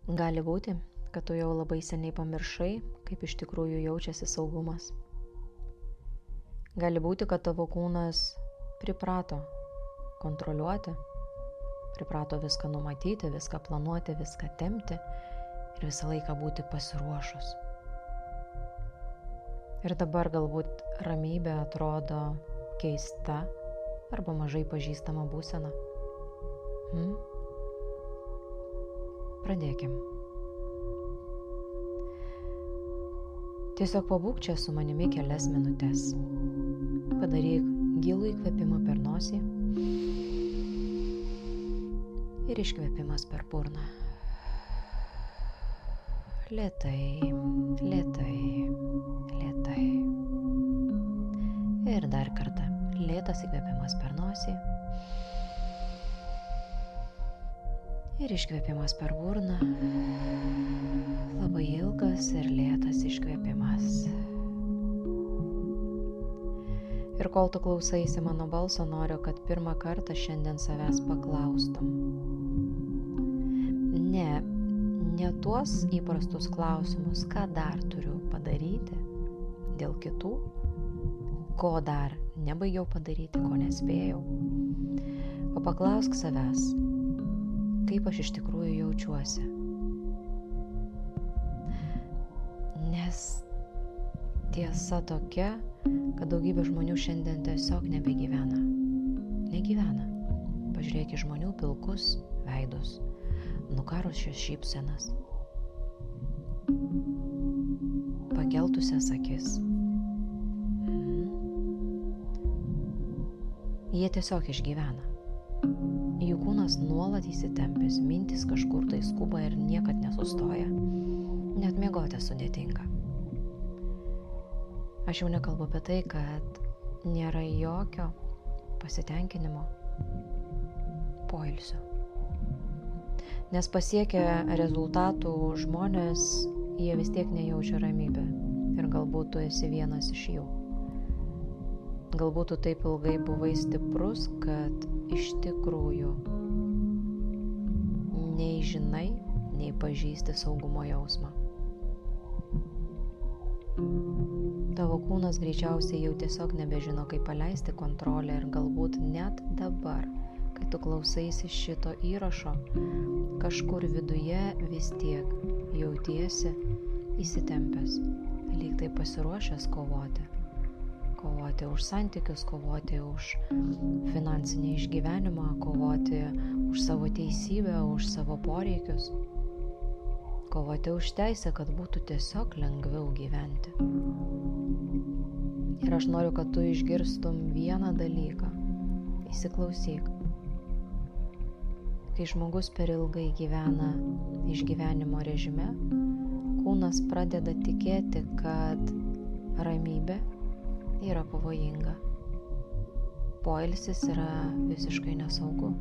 Gali būti, kad tu jau labai seniai pamiršai, kaip iš tikrųjų jaučiasi saugumas. Gali būti, kad tavo kūnas priprato kontroliuoti, priprato viską numatyti, viską planuoti, viską tempti ir visą laiką būti pasiruošus. Ir dabar galbūt ramybė atrodo keista arba mažai pažįstama būsena. Pradėkim. Tiesiog pabūk čia su manimi kelias minutes. Padaryk gilų įkvėpimą per nosį ir iškvėpimas per burną. Lėtai, lėtai, lėtai. Ir dar kartą. Lėtas įkvėpimas per nosį ir iškvėpimas per burną. Labai ilgas ir lėtas iškvėpimas. Ir kol tu klausaisi mano balso, noriu, kad pirmą kartą šiandien savęs paklaustum. Ne tuos įprastus klausimus, ką dar turiu padaryti dėl kitų, ko dar nebaigiau padaryti, ko nespėjau. O paklausk savęs, kaip aš iš tikrųjų jaučiuosi. Nes tiesa tokia, kad daugybė žmonių šiandien tiesiog nebegyvena. Negyvena. Pažiūrėk į žmonių pilkus veidus, nukarusias šypsenas, pakeltusias akis. Jie tiesiog išgyvena. Jų kūnas nuolat įsitempęs, mintys kažkur tai skuba ir niekad nesustoja. Net miegoti sudėtinga. Aš jau nekalbu apie tai, kad nėra jokio pasitenkinimo poilsio. Nes pasiekę rezultatų žmonės, jie vis tiek nejaučia ramybę. Ir galbūt tu esi vienas iš jų. Galbūt tu taip ilgai buvai stiprus, kad iš tikrųjų nei žinai, nei pažįsti saugumo jausmą. Tavo kūnas greičiausiai jau tiesiog nebežino, kaip paleisti kontrolę ir galbūt net dabar, kai tu klausaisi šito įrašo, kažkur viduje vis tiek jautiesi įsitempęs, lyg tai pasiruošęs kovoti. Kovoti už santykius, kovoti už finansinį išgyvenimą, kovoti už savo teisybę, už savo poreikius, kovoti už teisę, kad būtų tiesiog lengviau gyventi. Ir aš noriu, kad tu išgirstum vieną dalyką. Įsiklausyk. Kai žmogus per ilgai gyvena išgyvenimo režime, kūnas pradeda tikėti, kad ramybė yra pavojinga. Poilsis yra visiškai nesaugu.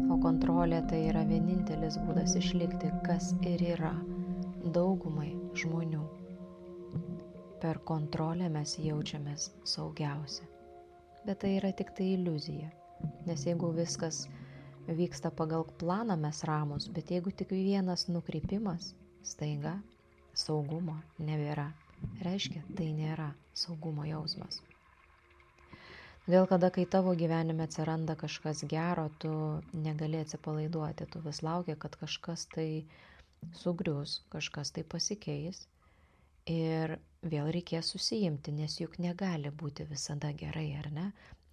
O kontrolė tai yra vienintelis būdas išlikti, kas ir yra daugumai žmonių. Per kontrolę mes jaučiamės saugiausi. Bet tai yra tik tai iliuzija. Nes jeigu viskas vyksta pagal planą, mes ramus, bet jeigu tik vienas nukrypimas, staiga saugumo nebėra. Reiškia, tai nėra saugumo jausmas. Todėl, kai tavo gyvenime atsiranda kažkas gero, tu negali atsipalaiduoti, tu vis lauki, kad kažkas tai sugrius, kažkas tai pasikeis ir vėl reikės susijimti, nes juk negali būti visada gerai, ar ne?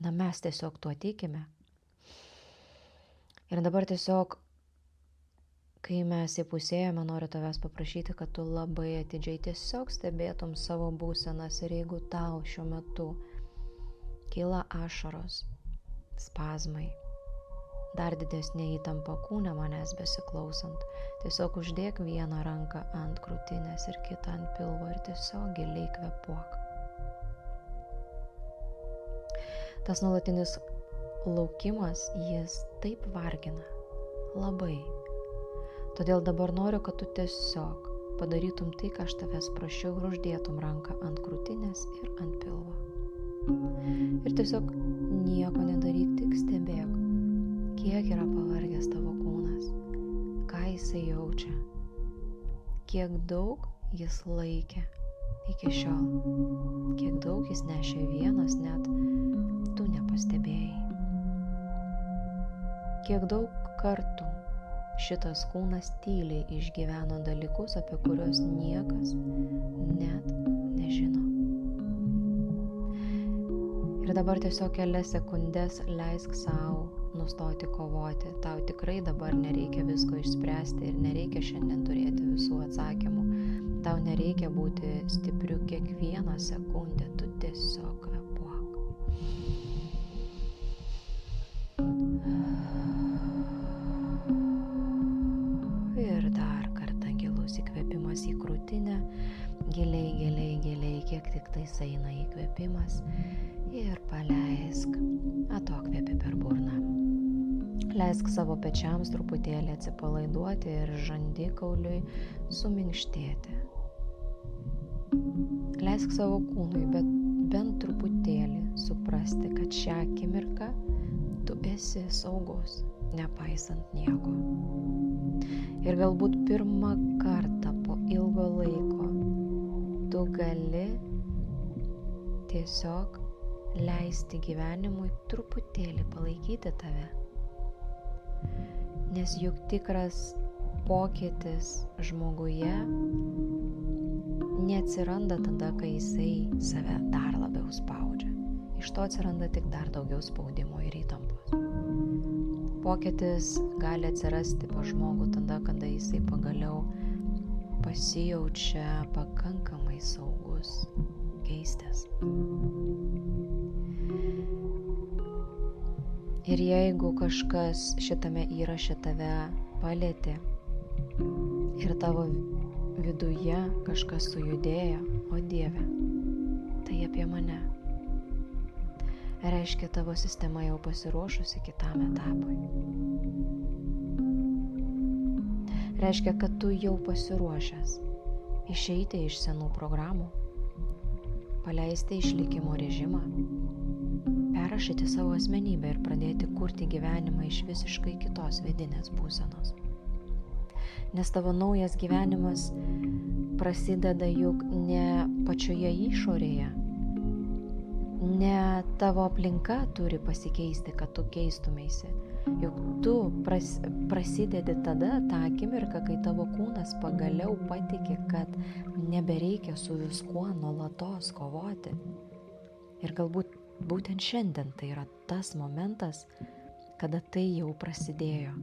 Na, mes tiesiog tuo tikime. Ir dabar tiesiog, kai mes įpusėjome, noriu tavęs paprašyti, kad tu labai atidžiai tiesiog stebėtum savo būsenas ir jeigu tau šiuo metu kyla ašaros, spazmai, dar didesnė įtampa kūne manęs besiklausant, tiesiog uždėk vieną ranką ant krūtinės ir kitą ant pilvo ir tiesiog giliai kvėpuok. Tas nuolatinis laukimas, jis taip vargina, labai. Todėl dabar noriu, kad tu tiesiog padarytum tai, ką aš tavęs prašiau ir uždėtum ranką ant krūtinės ir ant pilvo. Ir tiesiog nieko nedaryk, tik stebėk, kiek yra pavargęs tavo kūnas, ką jisai jaučia, kiek daug jis laikė iki šiol, kiek daug jis nešė vienas, net tu nepastebėjai. Kiek daug kartų šitas kūnas tyliai išgyveno dalykus, apie kuriuos niekas net nežino. Ir dabar tiesiog kelias sekundės leisk sau nustoti kovoti. Tau tikrai dabar nereikia visko išspręsti ir nereikia šiandien turėti visų atsakymų. Tau nereikia būti stipriu kiekvieną sekundę, tu tiesiog kvėpuok. Ir dar kartą gilus įkvėpimas į krūtinę, giliai, kiek tik tai eina įkvėpimas ir paleisk, atokvėpi per burną. Leisk savo pečiams truputėlį atsipalaiduoti ir žandikauliui suminkštėti. Leisk savo kūnui bent truputėlį suprasti, kad šią akimirką tu esi saugus, nepaisant nieko. Ir galbūt pirmą kartą po ilgo laiko tu gali tiesiog leisti gyvenimui truputėlį palaikyti tave. Nes juk tikras pokytis žmoguje neatsiranda tada, kai jisai save dar labiau spaudžia. Iš to atsiranda tik dar daugiau spaudimo ir įtampos. Pokytis gali atsirasti pas žmogų tada, kada jisai pagaliau pasijaučia pakankamai saugus keistis. Ir jeigu kažkas šitame įraše tave palietė ir tavo viduje kažkas sujudėjo, o Dieve, tai apie mane. Reiškia, tavo sistema jau pasiruošusi kitam etapui. Reiškia, kad tu jau pasiruošęs išeiti iš senų programų, paleisti išlikimo režimą, perrašyti savo asmenybę ir pradėti kurti gyvenimą iš visiškai kitos vidinės būsenos. Nes tavo naujas gyvenimas prasideda juk ne pačioje išorėje, ne tavo aplinka turi pasikeisti, kad tu keistumeisi. Juk tu prasidedi tada tą akimirką, kai tavo kūnas pagaliau patiki, kad nebereikia su viskuo nuolatos kovoti. Ir galbūt būtent šiandien tai yra tas momentas, kada tai jau prasidėjo.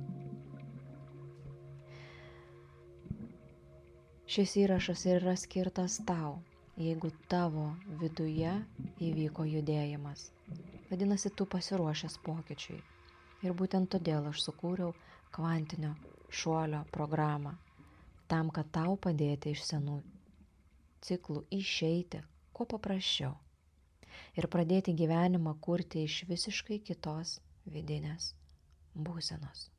Šis įrašas yra skirtas tau, jeigu tavo viduje įvyko judėjimas. Vadinasi, tu pasiruošęs pokyčiui. Ir būtent todėl aš sukūriau kvantinio šuolio programą, tam, kad tau padėti iš senų ciklų išeiti kuo paprasčiau ir pradėti gyvenimą kurti iš visiškai kitos vidinės būsenos.